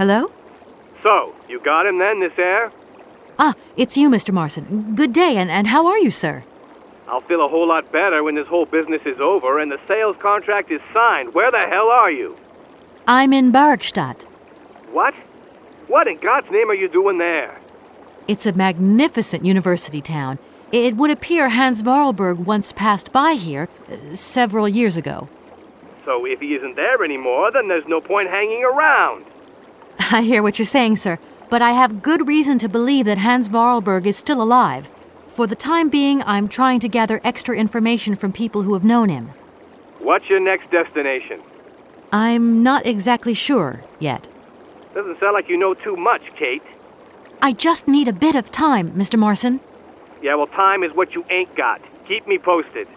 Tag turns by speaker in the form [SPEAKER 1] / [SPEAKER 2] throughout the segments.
[SPEAKER 1] Hello?
[SPEAKER 2] So, you got him then, this air?
[SPEAKER 1] Ah, it's you, Mr. Marson. Good day, and how are you, sir?
[SPEAKER 2] I'll feel a whole lot better when this whole business is over and the sales contract is signed. Where the hell are you?
[SPEAKER 1] I'm in Barkstadt.
[SPEAKER 2] What? What in God's name are you doing there?
[SPEAKER 1] It's a magnificent university town. It would appear Hans Vorarlberg once passed by here several years ago.
[SPEAKER 2] So if he isn't there anymore, then there's no point hanging around.
[SPEAKER 1] I hear what you're saying, sir, but I have good reason to believe that Hans Vorarlberg is still alive. For the time being, I'm trying to gather extra information from people who have known him.
[SPEAKER 2] What's your next destination?
[SPEAKER 1] I'm not exactly sure yet.
[SPEAKER 2] Doesn't sound like you know too much, Kate.
[SPEAKER 1] I just need a bit of time, Mr. Marson.
[SPEAKER 2] Yeah, well, time is what you ain't got. Keep me posted.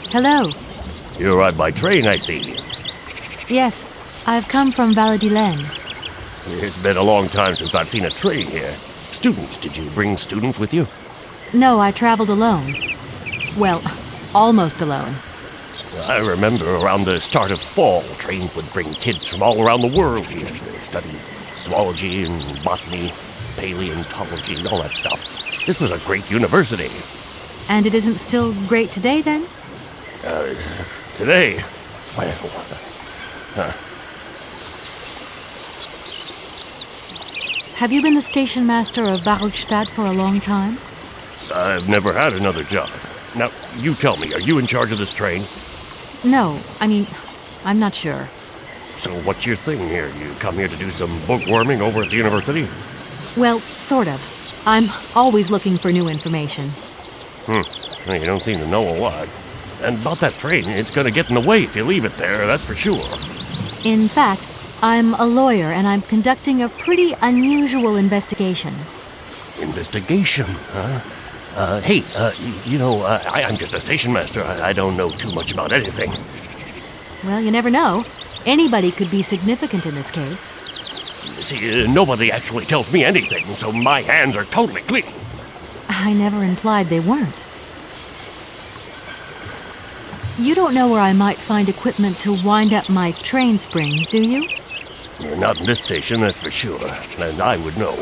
[SPEAKER 1] Hello.
[SPEAKER 3] You arrived by train, I see.
[SPEAKER 1] Yes, I've come from Valladolid.
[SPEAKER 3] It's been a long time since I've seen a train here. Students, did you bring students with you?
[SPEAKER 1] No, I traveled alone. Well, almost alone.
[SPEAKER 3] I remember around the start of fall, trains would bring kids from all around the world here to study zoology and botany, paleontology, and all that stuff. This was a great university.
[SPEAKER 1] And it isn't still great today, then?
[SPEAKER 3] Today? Well,
[SPEAKER 1] Have you been the station master of Barkstadt for a long time?
[SPEAKER 3] I've never had another job. Now, you tell me, are you in charge of this train?
[SPEAKER 1] No, I'm not sure.
[SPEAKER 3] So what's your thing here? You come here to do some bookworming over at the university?
[SPEAKER 1] Well, sort of. I'm always looking for new information.
[SPEAKER 3] Well, you don't seem to know a lot. And about that train, it's going to get in the way if you leave it there, that's for sure.
[SPEAKER 1] In fact, I'm a lawyer and I'm conducting a pretty unusual investigation.
[SPEAKER 3] Investigation, huh? I'm just a station master. I don't know too much about anything.
[SPEAKER 1] Well, you never know. Anybody could be significant in this case.
[SPEAKER 3] See, nobody actually tells me anything, so my hands are totally clean.
[SPEAKER 1] I never implied they weren't. You don't know where I might find equipment to wind up my train springs, do you?
[SPEAKER 3] Not in this station, that's for sure. And I would know.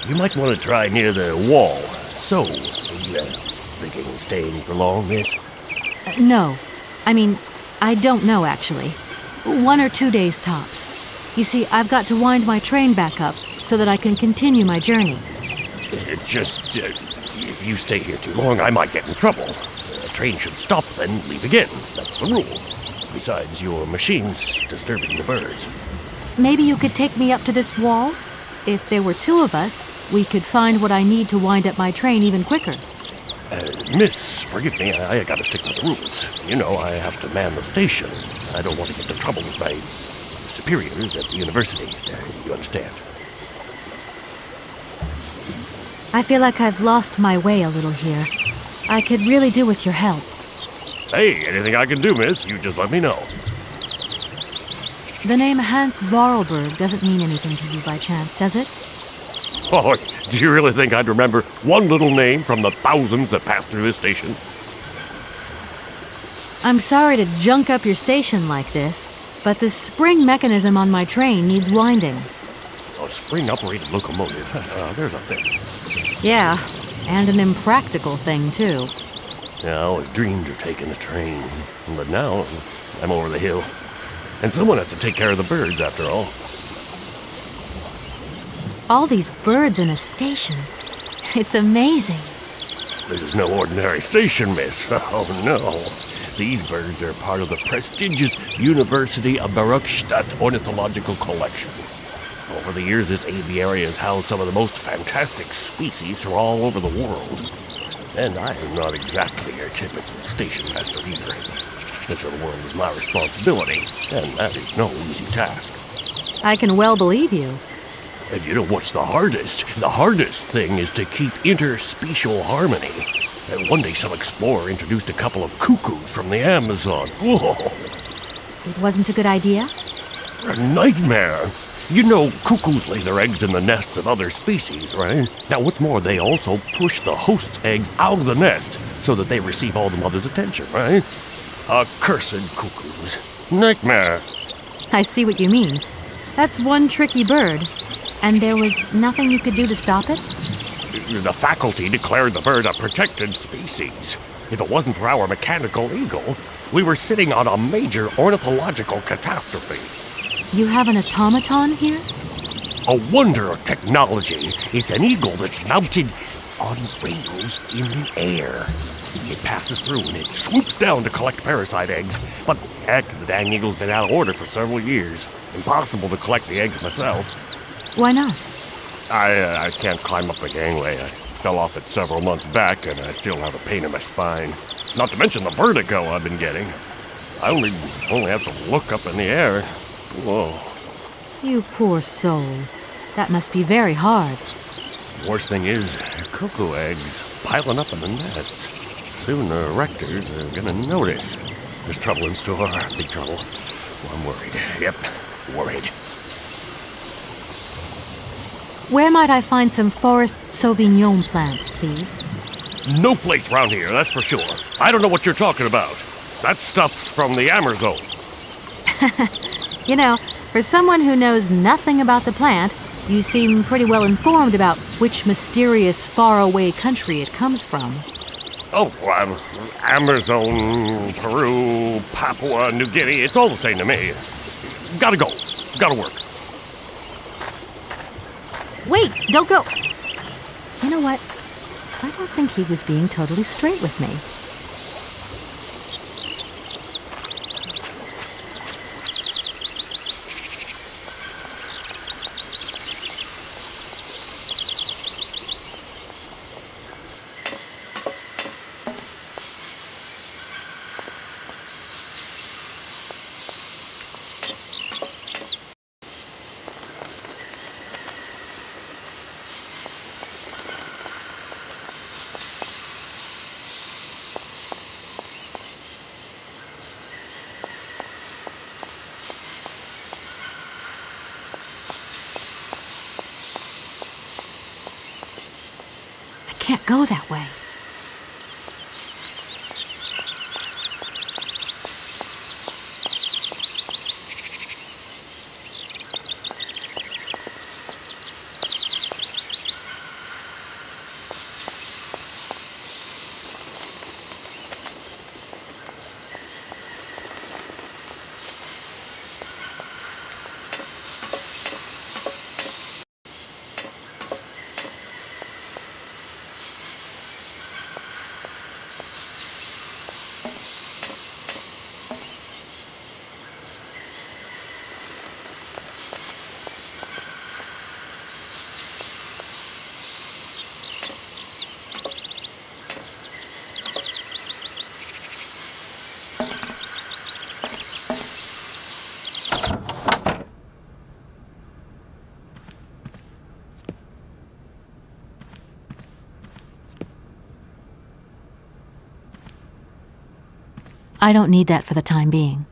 [SPEAKER 3] You might want to try near the wall. So, thinking of staying for long, miss?
[SPEAKER 1] No. I don't know, actually. 1 or 2 days tops. You see, I've got to wind my train back up so that I can continue my journey.
[SPEAKER 3] It's just, if you stay here too long, I might get in trouble. A train should stop, then leave again. That's the rule. Besides, your machine's disturbing the birds.
[SPEAKER 1] Maybe you could take me up to this wall? If there were 2 of us, we could find what I need to wind up my train even quicker.
[SPEAKER 3] Miss, forgive me, I gotta stick to the rules. You know, I have to man the station. I don't want to get in trouble with my superiors at the university. You understand?
[SPEAKER 1] I feel like I've lost my way a little here. I could really do with your help.
[SPEAKER 3] Hey, anything I can do, miss, you just let me know.
[SPEAKER 1] The name Hans Vorarlberg doesn't mean anything to you by chance, does it?
[SPEAKER 3] Oh, do you really think I'd remember one little name from the thousands that pass through this station?
[SPEAKER 1] I'm sorry to junk up your station like this, but the spring mechanism on my train needs winding.
[SPEAKER 3] A spring-operated locomotive. There's a thing.
[SPEAKER 1] Yeah, and an impractical thing, too.
[SPEAKER 3] Yeah, I always dreamed of taking a train, but now I'm over the hill. And someone has to take care of the birds, after all.
[SPEAKER 1] All these birds in a station. It's amazing.
[SPEAKER 3] This is no ordinary station, miss. Oh, no. These birds are part of the prestigious University of Baruchstadt Ornithological Collection. Over the years, this aviary has housed some of the most fantastic species from all over the world. And I am not exactly your typical station master either. This little world is my responsibility, and that is no easy task.
[SPEAKER 1] I can well believe you.
[SPEAKER 3] And you know what's the hardest? The hardest thing is to keep interspecial harmony. And one day some explorer introduced a couple of cuckoos from the Amazon. Whoa!
[SPEAKER 1] It wasn't a good idea?
[SPEAKER 3] A nightmare! You know, cuckoos lay their eggs in the nests of other species, right? Now, what's more, they also push the host's eggs out of the nest so that they receive all the mother's attention, right? Accursed cuckoos. Nightmare.
[SPEAKER 1] I see what you mean. That's one tricky bird. And there was nothing you could do to stop it?
[SPEAKER 3] The faculty declared the bird a protected species. If it wasn't for our mechanical eagle, we were sitting on a major ornithological catastrophe.
[SPEAKER 1] You have an automaton here?
[SPEAKER 3] A wonder of technology. It's an eagle that's mounted on rails in the air. It passes through and it swoops down to collect parasite eggs. But heck, the dang eagle's been out of order for several years. Impossible to collect the eggs myself.
[SPEAKER 1] Why not?
[SPEAKER 3] I can't climb up the gangway. I fell off it several months back and I still have a pain in my spine. Not to mention the vertigo I've been getting. I only have to look up in the air. Whoa.
[SPEAKER 1] You poor soul. That must be very hard.
[SPEAKER 3] Worst thing is, cuckoo eggs piling up in the nests. Soon the rectors are gonna notice. There's trouble in store, big trouble. Well, I'm worried. Yep, worried.
[SPEAKER 1] Where might I find some forest Sauvignon plants, please?
[SPEAKER 3] No place around here, that's for sure. I don't know what you're talking about. That stuff's from the Amazon.
[SPEAKER 1] You know, for someone who knows nothing about the plant, you seem pretty well informed about which mysterious faraway country it comes from.
[SPEAKER 3] Oh, Amazon, Peru, Papua New Guinea, it's all the same to me. Gotta go. Gotta work.
[SPEAKER 1] Wait, don't go. You know what? I don't think he was being totally straight with me. Can't go that way. I don't need that for the time being.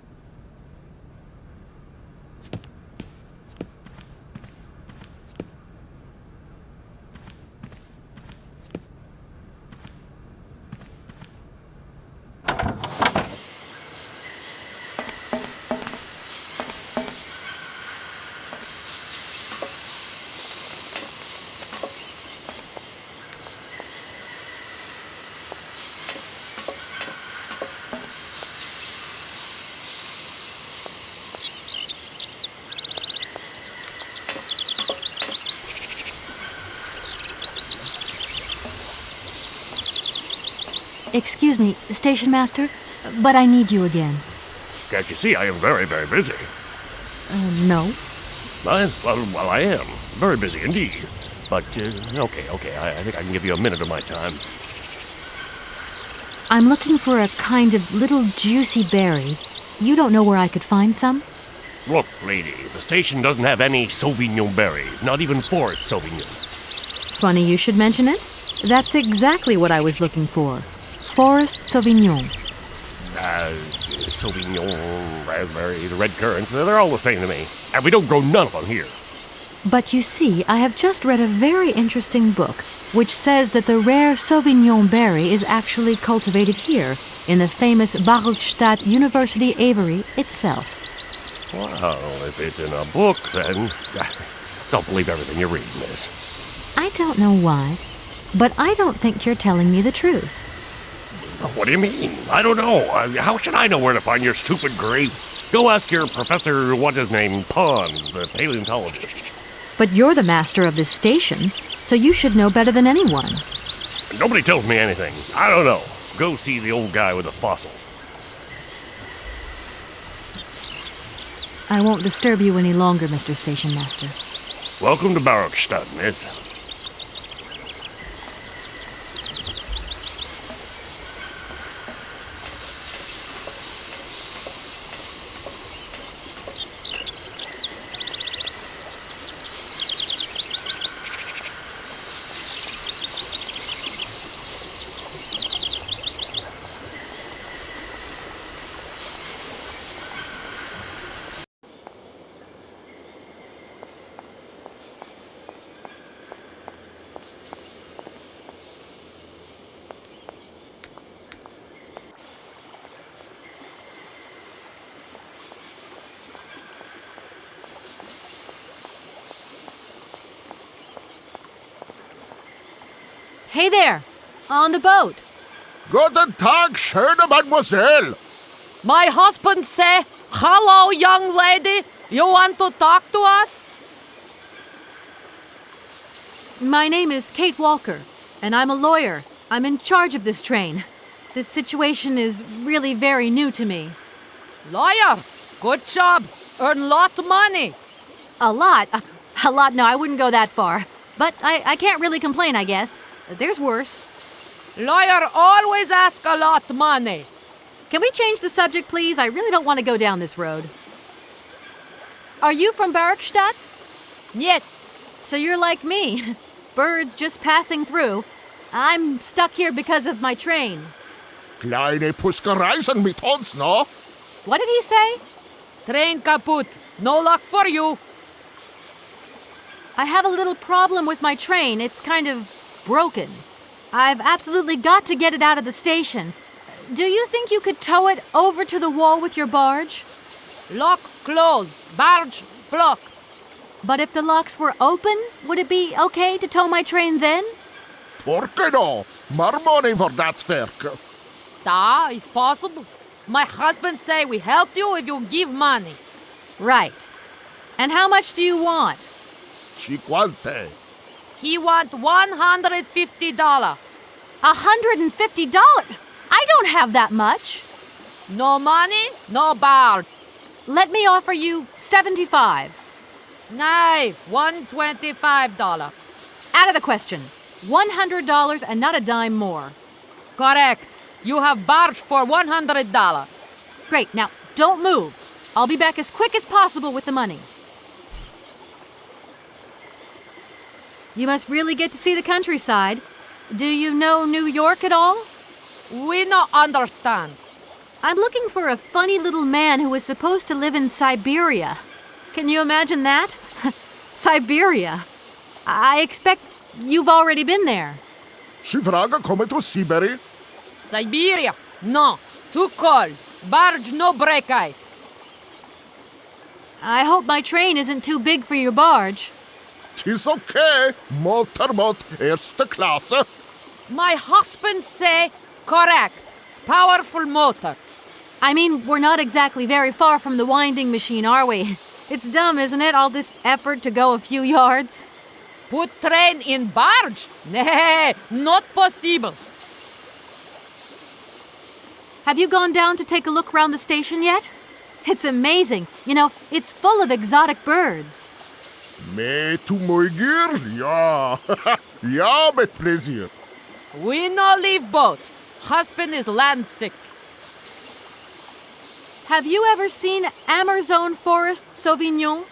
[SPEAKER 1] Excuse me, station master, but I need you again.
[SPEAKER 3] Can't you see I am very, very busy?
[SPEAKER 1] No.
[SPEAKER 3] Well, I am. Very busy indeed. But, okay, I think I can give you a minute of my time.
[SPEAKER 1] I'm looking for a kind of little juicy berry. You don't know where I could find some?
[SPEAKER 3] Look, lady, the station doesn't have any Sauvignon berries, not even Forest Sauvignon.
[SPEAKER 1] Funny you should mention it. That's exactly what I was looking for. Forest Sauvignon.
[SPEAKER 3] Sauvignon, raspberries, red currants, they're all the same to me. And we don't grow none of them here.
[SPEAKER 1] But you see, I have just read a very interesting book which says that the rare Sauvignon berry is actually cultivated here, in the famous Baruchstadt University aviary itself.
[SPEAKER 3] Well, if it's in a book, then don't believe everything you read, miss.
[SPEAKER 1] I don't know why, but I don't think you're telling me the truth.
[SPEAKER 3] What do you mean? I don't know. How should I know where to find your stupid grape? Go ask your professor, what's his name, Pons, the paleontologist.
[SPEAKER 1] But you're the master of this station, so you should know better than anyone.
[SPEAKER 3] Nobody tells me anything. I don't know. Go see the old guy with the fossils.
[SPEAKER 1] I won't disturb you any longer, Mr. Station Master.
[SPEAKER 3] Welcome to Baruchstadt, miss.
[SPEAKER 1] Hey there! On the boat!
[SPEAKER 4] Guten Tag, schöne Mademoiselle.
[SPEAKER 5] My husband say, "Hello, young lady. You want to talk to us?"
[SPEAKER 1] My name is Kate Walker, and I'm a lawyer. I'm in charge of this train. This situation is really very new to me.
[SPEAKER 5] Lawyer, good job. Earn lot of money.
[SPEAKER 1] A lot? A lot? No, I wouldn't go that far. But I can't really complain, I guess. There's worse.
[SPEAKER 5] Lawyer always ask a lot of money.
[SPEAKER 1] Can we change the subject, please? I really don't want to go down this road. Are you from Baruchstadt?
[SPEAKER 5] Yet,
[SPEAKER 1] So you're like me. Birds just passing through. I'm stuck here because of my train.
[SPEAKER 4] Kleine Puskereisen mit uns, no?
[SPEAKER 1] What did he say?
[SPEAKER 5] train kaput. No luck for you.
[SPEAKER 1] I have a little problem with my train. It's kind of broken. I've absolutely got to get it out of the station. Do you think you could tow it over to the wall with your barge?
[SPEAKER 5] Lock closed. Barge blocked.
[SPEAKER 1] But if the locks were open, would it be okay to tow my train then?
[SPEAKER 4] Porke no? More money for that werk.
[SPEAKER 5] Da is possible. My husband say we help you if you give money.
[SPEAKER 1] Right. And how much do you want?
[SPEAKER 4] Cinquante.
[SPEAKER 5] He want $150.
[SPEAKER 1] $150? I don't have that much.
[SPEAKER 5] No money, no barge.
[SPEAKER 1] Let me offer you $75.
[SPEAKER 5] Nay, $125.
[SPEAKER 1] Out of the question. $100 and not a dime more.
[SPEAKER 5] Correct. You have barge for $100.
[SPEAKER 1] Great. Now, don't move. I'll be back as quick as possible with the money. You must really get to see the countryside. Do you know New York at all?
[SPEAKER 5] We no understand.
[SPEAKER 1] I'm looking for a funny little man who is supposed to live in Syberia. Can you imagine that? Syberia. I expect you've already been there.
[SPEAKER 4] Sie vragen komme to Syberia.
[SPEAKER 5] Syberia? No. Too cold. Barge no break ice.
[SPEAKER 1] I hope my train isn't too big for your barge.
[SPEAKER 4] Tis okay. Motorboat erste Klasse.
[SPEAKER 5] My husband say correct. Powerful motor.
[SPEAKER 1] I mean, we're not exactly very far from the winding machine, are we? It's dumb, isn't it, all this effort to go a few yards?
[SPEAKER 5] Put train in barge? Nay, not possible.
[SPEAKER 1] Have you gone down to take a look around the station yet? It's amazing. You know, it's full of exotic birds.
[SPEAKER 4] Mee to Moigir? Ja. Ja, met plezier.
[SPEAKER 5] We no leave boat. Husband is land sick.
[SPEAKER 1] Have you ever seen Amazon Forest Sauvignon?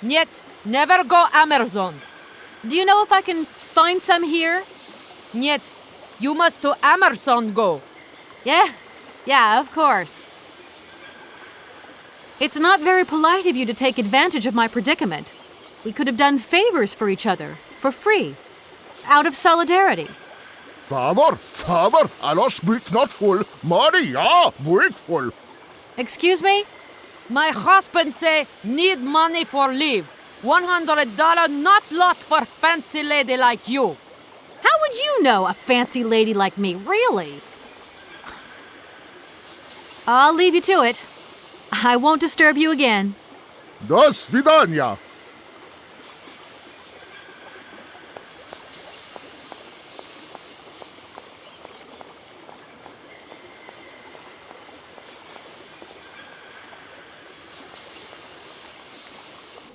[SPEAKER 5] Yet, never go Amazon.
[SPEAKER 1] Do you know if I can find some here?
[SPEAKER 5] Yet, you must to Amazon go.
[SPEAKER 1] Yeah, of course. It's not very polite of you to take advantage of my predicament. We could have done favors for each other, for free, out of solidarity.
[SPEAKER 4] Father, Allah speak not full. Money, ja, buik full.
[SPEAKER 1] Excuse me?
[SPEAKER 5] My husband say need money for leave. $100 not lot for fancy lady like you.
[SPEAKER 1] How would you know a fancy lady like me, really? I'll leave you to it. I won't disturb you again.
[SPEAKER 4] До свидания.